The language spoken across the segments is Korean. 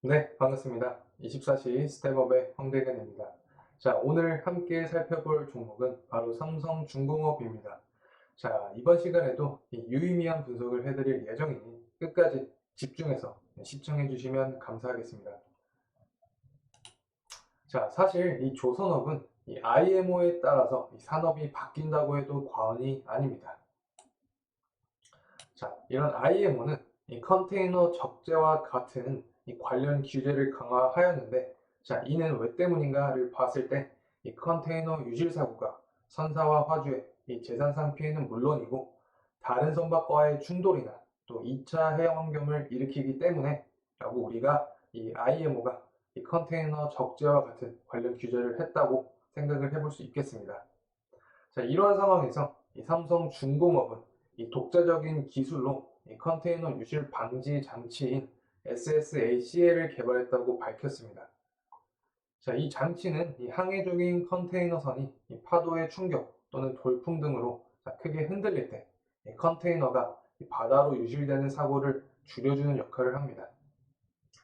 네, 반갑습니다. 24시 스텝업의 황대근입니다. 자, 오늘 함께 살펴볼 종목은 바로 삼성중공업입니다. 자, 이번 시간에도 이 유의미한 분석을 해드릴 예정이니 끝까지 집중해서 시청해 주시면 감사하겠습니다. 자, 사실 이 조선업은 이 IMO에 따라서 이 산업이 바뀐다고 해도 과언이 아닙니다. 자, 이런 IMO는 이 컨테이너 적재와 같은 이 관련 규제를 강화하였는데, 자, 이는 왜 때문인가를 봤을 때, 이 컨테이너 유실 사고가 선사와 화주의 이 재산상 피해는 물론이고, 다른 선박과의 충돌이나 또 2차 해양 환경을 일으키기 때문에, 라고 우리가 이 IMO가 이 컨테이너 적재와 같은 관련 규제를 했다고 생각을 해볼 수 있겠습니다. 자, 이러한 상황에서 이 삼성중공업은 이 독자적인 기술로 이 컨테이너 유실 방지 장치인 SSACL을 개발했다고 밝혔습니다. 자, 이 장치는 이 항해적인 컨테이너선이 이 파도의 충격 또는 돌풍 등으로 크게 흔들릴 때 이 컨테이너가 이 바다로 유실되는 사고를 줄여주는 역할을 합니다.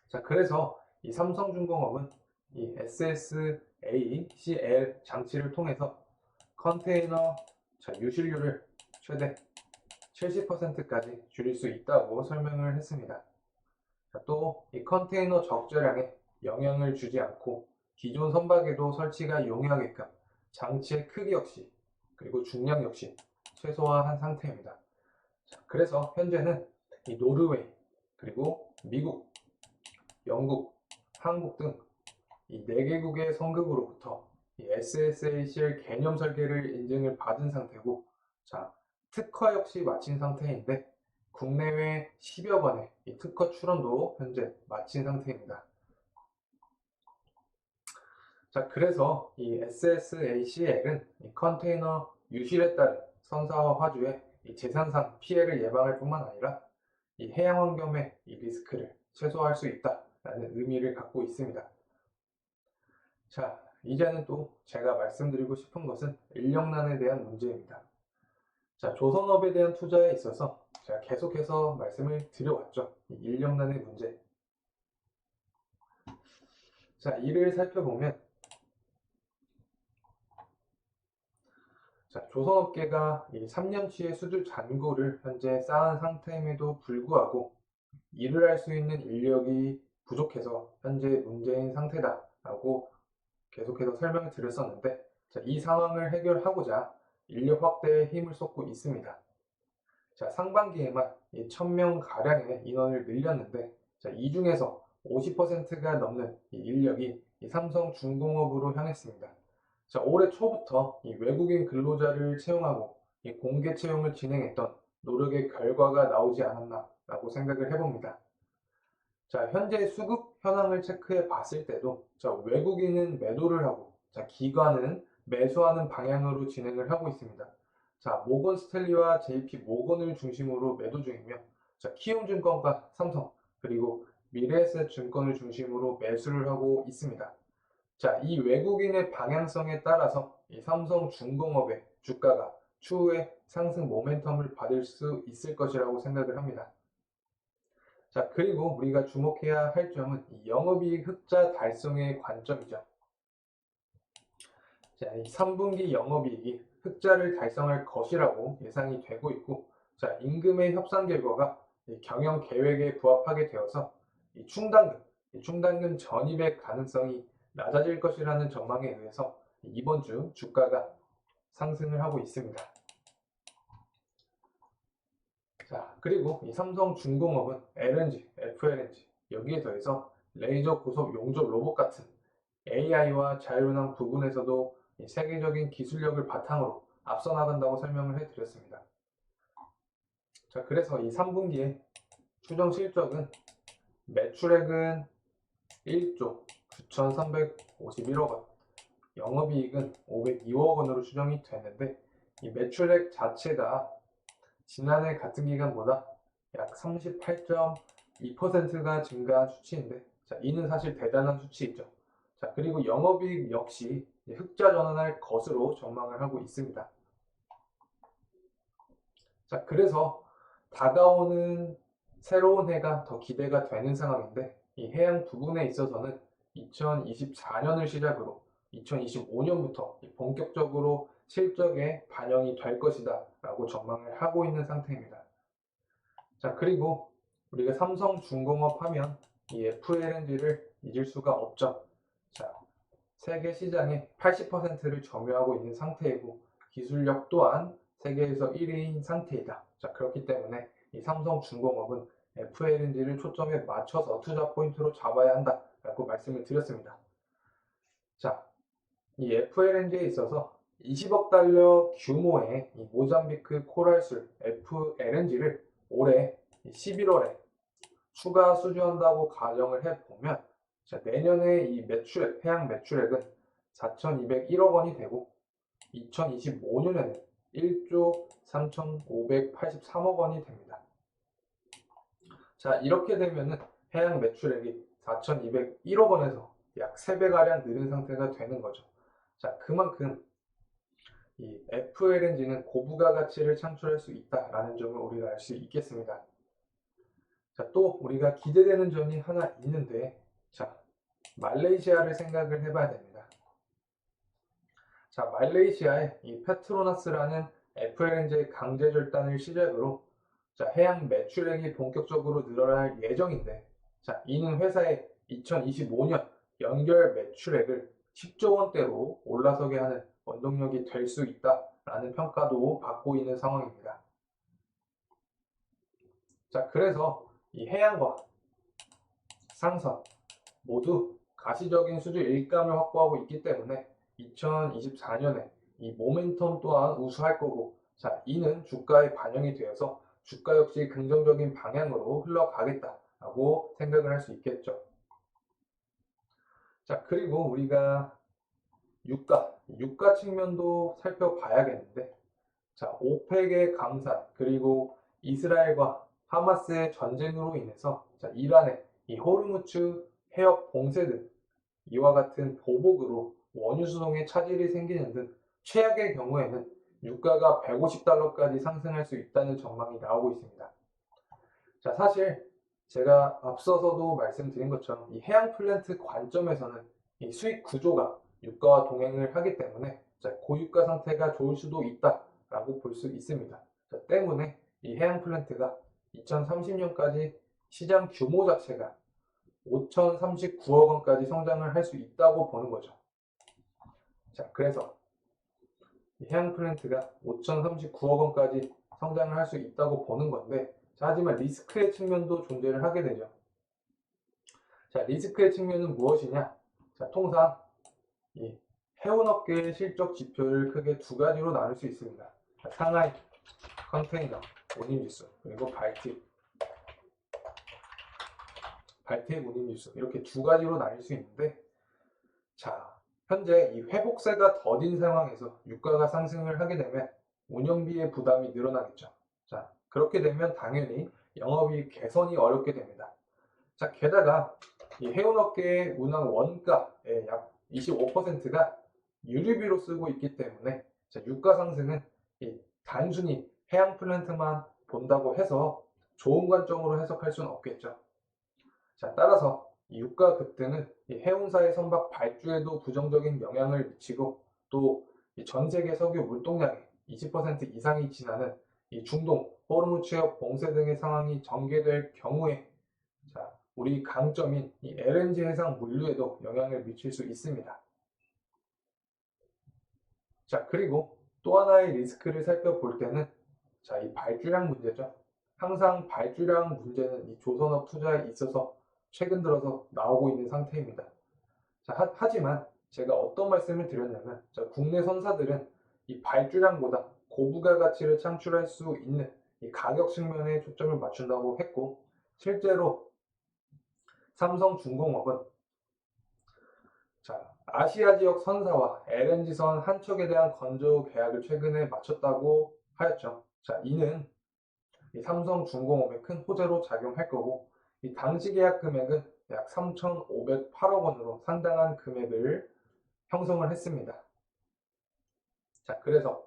자, 그래서 이 삼성중공업은 이 SSACL 장치를 통해서 컨테이너 유실률을 최대 70%까지 줄일 수 있다고 설명을 했습니다. 또 이 컨테이너 적재량에 영향을 주지 않고 기존 선박에도 설치가 용이하게끔 장치의 크기 역시 그리고 중량 역시 최소화한 상태입니다. 그래서 현재는 이 노르웨이 그리고 미국, 영국, 한국 등 이 4개국의 선급으로부터 이 SSACL 개념 설계를 인증을 받은 상태고, 자, 특허 역시 마친 상태인데 국내외 10여 건의 이 특허 출원도 현재 마친 상태입니다. 자, 그래서 이 SSACL은 이 컨테이너 유실에 따른 선사와 화주의 이 재산상 피해를 예방할 뿐만 아니라 이 해양 환경의 이 리스크를 최소화할 수 있다라는 의미를 갖고 있습니다. 자, 이제는 또 제가 말씀드리고 싶은 것은 인력난에 대한 문제입니다. 자, 조선업에 대한 투자에 있어서 제가 계속해서 말씀을 드려왔죠. 이 인력난의 문제. 자, 이를 살펴보면, 자, 조선업계가 이 3년치의 수주 잔고를 현재 쌓은 상태임에도 불구하고 일을 할 수 있는 인력이 부족해서 현재 문제인 상태다라고 계속해서 설명을 드렸었는데, 자, 이 상황을 해결하고자 인력 확대에 힘을 쏟고 있습니다. 자, 상반기에만 1000명 가량의 인원을 늘렸는데, 자, 이 중에서 50%가 넘는 이 인력이 이 삼성중공업으로 향했습니다. 자, 올해 초부터 이 외국인 근로자를 채용하고 이 공개 채용을 진행했던 노력의 결과가 나오지 않았나라고 생각을 해봅니다. 자, 현재 수급 현황을 체크해 봤을 때도 자, 외국인은 매도를 하고 자, 기관은 매수하는 방향으로 진행을 하고 있습니다. 자, 모건 스탠리와 JP 모건을 중심으로 매도 중이며 자, 키움증권과 삼성 그리고 미래에셋 증권을 중심으로 매수를 하고 있습니다. 자, 이 외국인의 방향성에 따라서 이 삼성중공업의 주가가 추후에 상승 모멘텀을 받을 수 있을 것이라고 생각을 합니다. 자, 그리고 우리가 주목해야 할 점은 이 영업이익 흑자 달성의 관점이죠. 자, 이 3분기 영업이익이 흑자를 달성할 것이라고 예상이 되고 있고, 자, 임금의 협상 결과가 경영 계획에 부합하게 되어서 이 충당금 전입의 가능성이 낮아질 것이라는 전망에 의해서 이번 주 주가가 상승을 하고 있습니다. 자, 그리고 이 삼성중공업은 LNG, FLNG, 여기에 더해서 레이저 고속 용접 로봇 같은 AI와 자율운항 부분에서도 세계적인 기술력을 바탕으로 앞서 나간다고 설명을 해드렸습니다. 자, 그래서 이 3분기에 추정 실적은 매출액은 1조 9,351억 원, 영업이익은 502억 원으로 추정이 됐는데 이 매출액 자체가 지난해 같은 기간보다 약 38.2%가 증가한 수치인데, 자, 이는 사실 대단한 수치이죠. 자, 그리고 영업이익 역시 흑자 전환할 것으로 전망을 하고 있습니다. 자, 그래서 다가오는 새로운 해가 더 기대가 되는 상황인데, 이 해양 부분에 있어서는 2024년을 시작으로 2025년부터 본격적으로 실적에 반영이 될 것이다 라고 전망을 하고 있는 상태입니다. 자, 그리고 우리가 삼성중공업 하면 이 FLNG를 잊을 수가 없죠. 자, 세계 시장의 80%를 점유하고 있는 상태이고 기술력 또한 세계에서 1위인 상태이다. 자, 그렇기 때문에 이 삼성중공업은 FLNG를 초점에 맞춰서 투자 포인트로 잡아야 한다라고 말씀을 드렸습니다. 자, 이 FLNG에 있어서 20억 달러 규모의 이 모잠비크 코랄술 FLNG를 올해 11월에 추가 수주한다고 가정을 해보면 내년에 이 매출액, 해양 매출액은 4,201억 원이 되고 2025년에는 1조 3,583억 원이 됩니다. 자, 이렇게 되면은 해양 매출액이 4,201억 원에서 약 3배가량 늘은 상태가 되는 거죠. 자, 그만큼 이 FLNG는 고부가 가치를 창출할 수 있다라는 점을 우리가 알 수 있겠습니다. 자, 또 우리가 기대되는 점이 하나 있는데, 자, 말레이시아를 생각을 해봐야 됩니다. 자, 말레이시아의 이 페트로나스라는 FLNG의 강제 절단을 시작으로 자, 해양 매출액이 본격적으로 늘어날 예정인데, 자, 이는 회사의 2025년 연결 매출액을 10조 원대로 올라서게 하는 원동력이 될 수 있다라는 평가도 받고 있는 상황입니다. 자, 그래서 이 해양과 상선 모두 가시적인 수주 일감을 확보하고 있기 때문에 2024년에 이 모멘텀 또한 우수할 거고, 자, 이는 주가에 반영이 되어서 주가 역시 긍정적인 방향으로 흘러가겠다라고 생각을 할 수 있겠죠. 자, 그리고 우리가 유가 측면도 살펴봐야겠는데, 자, 오펙의 감산 그리고 이스라엘과 하마스의 전쟁으로 인해서 자, 이란의 이 호르무즈 해협 봉쇄 등 이와 같은 보복으로 원유 수송에 차질이 생기는 등 최악의 경우에는 유가가 150달러까지 상승할 수 있다는 전망이 나오고 있습니다. 자, 사실 제가 앞서서도 말씀드린 것처럼 이 해양 플랜트 관점에서는 이 수익 구조가 유가와 동행을 하기 때문에 자, 고유가 상태가 좋을 수도 있다라고 볼 수 있습니다. 자, 때문에 이 해양 플랜트가 2030년까지 시장 규모 자체가 5,039억 원까지 성장을 할 수 있다고 보는 거죠. 자, 그래서 해양 플랜트가 5,039억 원까지 성장을 할 수 있다고 보는 건데, 자, 하지만 리스크의 측면도 존재를 하게 되죠. 자, 리스크의 측면은 무엇이냐? 자, 통상 이 해운업계의 실적 지표를 크게 두 가지로 나눌 수 있습니다. 자, 상하이, 컨테이너, 운임지수, 그리고 발트의 운임지수, 이렇게 두 가지로 나눌 수 있는데, 자, 현재 이 회복세가 더딘 상황에서 유가가 상승을 하게 되면 운영비의 부담이 늘어나겠죠. 자, 그렇게 되면 당연히 영업이익 개선이 어렵게 됩니다. 자, 게다가 이 해운업계의 운항 원가의 약 25%가 유류비로 쓰고 있기 때문에 자, 유가 상승은 단순히 해양 플랜트만 본다고 해서 좋은 관점으로 해석할 수는 없겠죠. 자, 따라서 이 유가 급등은 이 해운사의 선박 발주에도 부정적인 영향을 미치고 또 전 세계 석유 물동량의 20% 이상이 지나는 이 중동, 호르무즈 해협 봉쇄 등의 상황이 전개될 경우에 자, 우리 강점인 이 LNG 해상 물류에도 영향을 미칠 수 있습니다. 자, 그리고 또 하나의 리스크를 살펴볼 때는 자, 이 발주량 문제죠. 항상 발주량 문제는 이 조선업 투자에 있어서 최근 들어서 나오고 있는 상태입니다. 자, 하지만 제가 어떤 말씀을 드렸냐면 자, 국내 선사들은 이 발주량보다 고부가 가치를 창출할 수 있는 이 가격 측면에 초점을 맞춘다고 했고, 실제로 삼성중공업은 자, 아시아 지역 선사와 LNG선 한 척에 대한 건조 계약을 최근에 마쳤다고 하였죠. 자, 이는 이 삼성중공업에 큰 호재로 작용할 거고, 이 당시 계약 금액은 약 3,508억 원으로 상당한 금액을 형성을 했습니다. 자, 그래서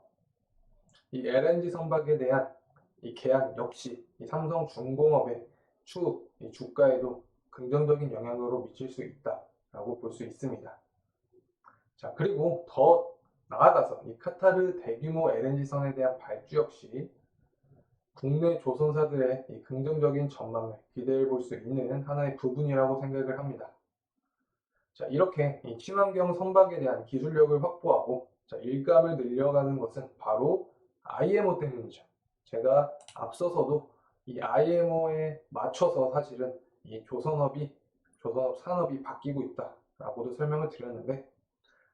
이 LNG 선박에 대한 이 계약 역시 이 삼성중공업의 추후 이 주가에도 긍정적인 영향으로 미칠 수 있다라고 볼 수 있습니다. 자, 그리고 더 나아가서 이 카타르 대규모 LNG선에 대한 발주 역시 국내 조선사들의 이 긍정적인 전망을 기대해 볼 수 있는 하나의 부분이라고 생각을 합니다. 자, 이렇게 이 친환경 선박에 대한 기술력을 확보하고 자, 일감을 늘려가는 것은 바로 IMO 때문이죠. 제가 앞서서도 이 IMO에 맞춰서 사실은 이 조선업 산업이 바뀌고 있다라고도 설명을 드렸는데,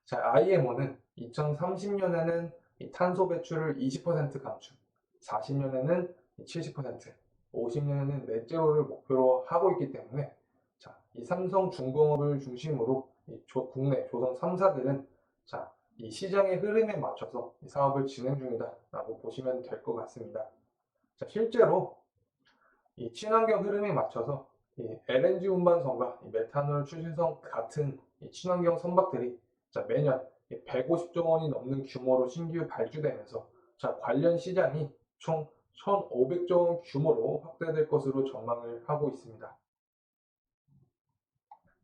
자, IMO는 2030년에는 탄소 배출을 20% 감축, 40년에는 70%, 50년에는 넷제로를 목표로 하고 있기 때문에 자, 이 삼성중공업을 중심으로 국내 조선 3사들은 자, 이 시장의 흐름에 맞춰서 이 사업을 진행 중이다라고 보시면 될 것 같습니다. 자, 실제로 이 친환경 흐름에 맞춰서 이 LNG 운반선과 이 메탄올 추진선 같은 이 친환경 선박들이 자, 매년 150조 원이 넘는 규모로 신규 발주되면서 자, 관련 시장이 총 1,500조 원 규모로 확대될 것으로 전망을 하고 있습니다.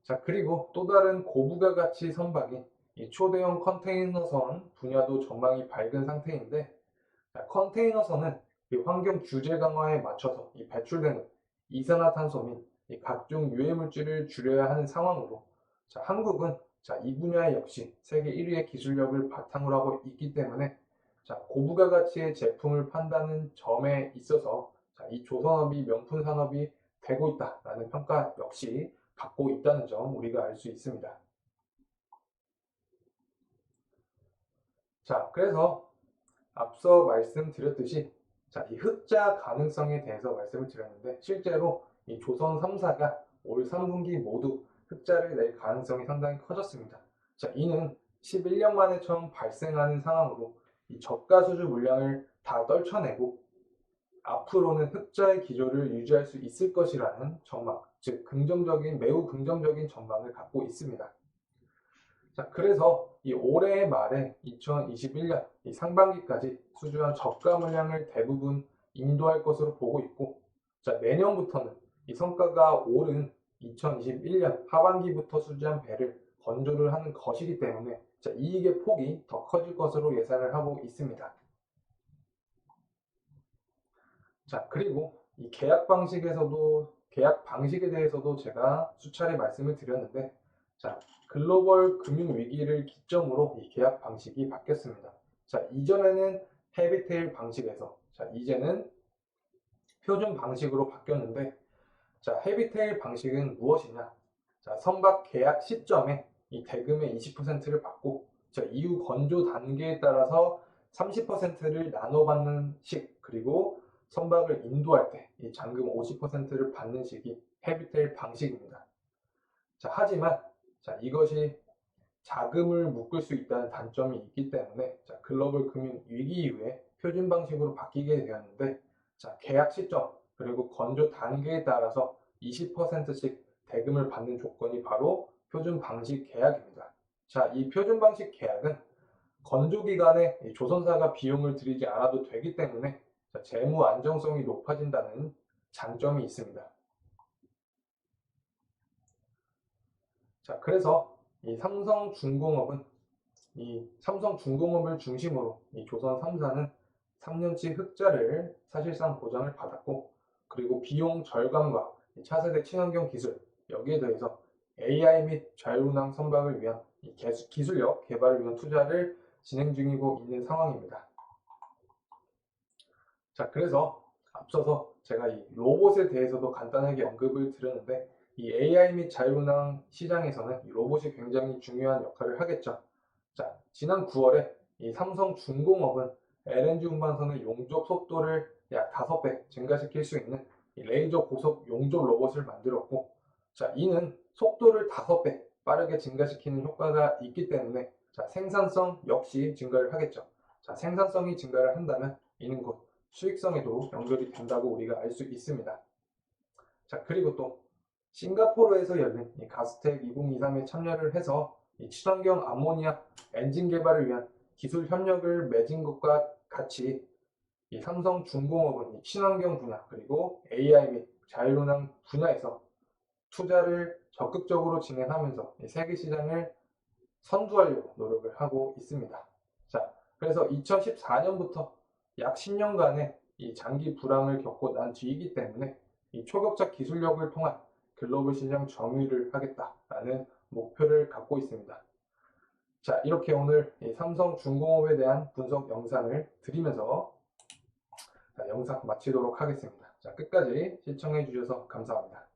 자, 그리고 또 다른 고부가가치 선박인 이 초대형 컨테이너선 분야도 전망이 밝은 상태인데, 자, 컨테이너선은 이 환경 규제 강화에 맞춰서 이 배출되는 이산화탄소 및 이 각종 유해 물질을 줄여야 하는 상황으로 자, 한국은 자, 이 분야에 역시 세계 1위의 기술력을 바탕으로 하고 있기 때문에 자, 고부가 가치의 제품을 판다는 점에 있어서 자, 이 조선업이 명품 산업이 되고 있다라는 평가 역시 받고 있다는 점 우리가 알 수 있습니다. 자, 그래서 앞서 말씀드렸듯이 자, 이 흑자 가능성에 대해서 말씀을 드렸는데 실제로 이 조선 3사가 올 3분기 모두 흑자를 낼 가능성이 상당히 커졌습니다. 자, 이는 11년 만에 처음 발생하는 상황으로 이 저가 수주 물량을 다 떨쳐내고 앞으로는 흑자의 기조를 유지할 수 있을 것이라는 전망, 즉 매우 긍정적인 전망을 갖고 있습니다. 자, 그래서 이 올해 말에 2021년 이 상반기까지 수주한 저가 물량을 대부분 인도할 것으로 보고 있고, 자, 내년부터는 이 성과가 오른 2021년 하반기부터 수주한 배를 건조를 하는 것이기 때문에 자, 이익의 폭이 더 커질 것으로 예상을 하고 있습니다. 자, 그리고 이 계약 방식에 대해서도 제가 수차례 말씀을 드렸는데, 자, 글로벌 금융 위기를 기점으로 이 계약 방식이 바뀌었습니다. 자, 이전에는 헤비테일 방식에서 자, 이제는 표준 방식으로 바뀌었는데, 자, 헤비테일 방식은 무엇이냐? 자, 선박 계약 시점에 이 대금의 20%를 받고, 자, 이후 건조 단계에 따라서 30%를 나눠받는 식, 그리고 선박을 인도할 때 이 잔금 50%를 받는 식이 헤비테일 방식입니다. 자, 하지만 자, 이것이 자금을 묶을 수 있다는 단점이 있기 때문에 자, 글로벌 금융 위기 이후에 표준 방식으로 바뀌게 되었는데, 자, 계약 시점 그리고 건조 단계에 따라서 20%씩 대금을 받는 조건이 바로 표준 방식 계약입니다. 자, 이 표준 방식 계약은 건조 기간에 조선사가 비용을 들이지 않아도 되기 때문에 자, 재무 안정성이 높아진다는 장점이 있습니다. 자, 그래서 이 삼성중공업을 중심으로 이 조선 3사는 3년치 흑자를 사실상 보장을 받았고, 그리고 비용 절감과 차세대 친환경 기술, 여기에 더해서 AI 및 자율운항 선박을 위한 기술력 개발을 위한 투자를 진행 중이고 있는 상황입니다. 자, 그래서 앞서서 제가 이 로봇에 대해서도 간단하게 언급을 드렸는데, 이 AI 및 자율운항 시장에서는 이 로봇이 굉장히 중요한 역할을 하겠죠. 자, 지난 9월에 이 삼성중공업은 LNG 운반선의 용접 속도를 약 5배 증가시킬 수 있는 이 레이저 고속 용접 로봇을 만들었고, 자, 이는 속도를 5배 빠르게 증가시키는 효과가 있기 때문에 자, 생산성 역시 증가를 하겠죠. 자, 생산성이 증가를 한다면 이는 곧 수익성에도 연결이 된다고 우리가 알 수 있습니다. 자, 그리고 또 싱가포르에서 열린 이 가스텍 2023에 참여를 해서 이 친환경 암모니아 엔진 개발을 위한 기술 협력을 맺은 것과 같이 이 삼성중공업은 이 친환경 분야 그리고 AI 및 자율운항 분야에서 투자를 적극적으로 진행하면서 이 세계 시장을 선두하려고 노력을 하고 있습니다. 자, 그래서 2014년부터 약 10년간의 이 장기 불황을 겪고 난 뒤이기 때문에 이 초격차 기술력을 통한 글로벌 시장 점유를 하겠다라는 목표를 갖고 있습니다. 자, 이렇게 오늘 이 삼성중공업에 대한 분석 영상을 드리면서 영상 마치도록 하겠습니다. 자, 끝까지 시청해 주셔서 감사합니다.